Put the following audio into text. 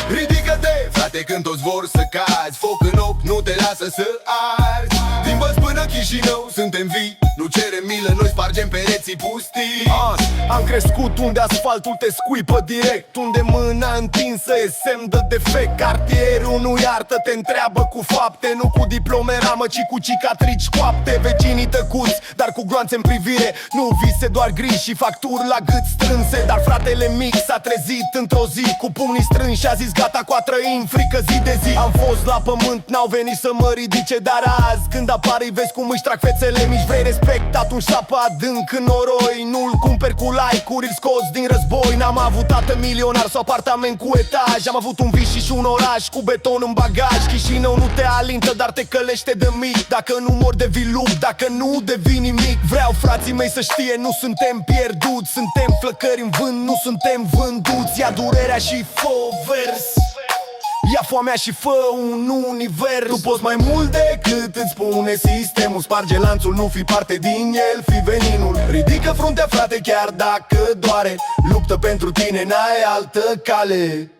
Ridică-te, frate, când toți vor să cazi. Foc în ochi nu te lasă să arzi. Din Bălți până Chișinău suntem vii. Nu cerem milă, noi spargem pereții pustii. Am crescut unde asfaltul te scuipă direct, unde mâna întinsă e semn de defect. Cartierul nu iartă, te întreabă cu fapte, nu cu diplome ramă, ci cu cicatrici coapte. Vecinii tăcuți, dar cu gloanțe în privire, nu vise doar gri și facturi la gât strânse. Dar fratele mic s-a trezit într-o zi cu pumnii strânși și a zis gata, cu a trăi în frică zi de zi. Am fost la pământ, n-au venit să mă ridice, dar azi când apar îi vezi cum își trag fețele mici. Vrei respect, atunci sapă adânc în noroi. Nu-l cumperi cu like-uri, îl scoți din război. N-am avut tată milionar sau apartament cu etaj. Am avut un vis și un oraș cu beton în bagaj. Chișinău nu te alintă, dar te călește de mic. Dacă nu mor devii lup, dacă nu devii nimic. Vreau frații mei să știe, nu suntem pierduți. Suntem flăcări în vânt, nu suntem vânduți. Ia durerea și fă vers, ia foamea și fă un univers. Tu poți mai mult decât îți spune sistemul. Sparge lanțul, nu fi parte din el, fi veninul. Ridică fruntea, frate, chiar dacă doare. Luptă pentru tine, n-ai altă cale.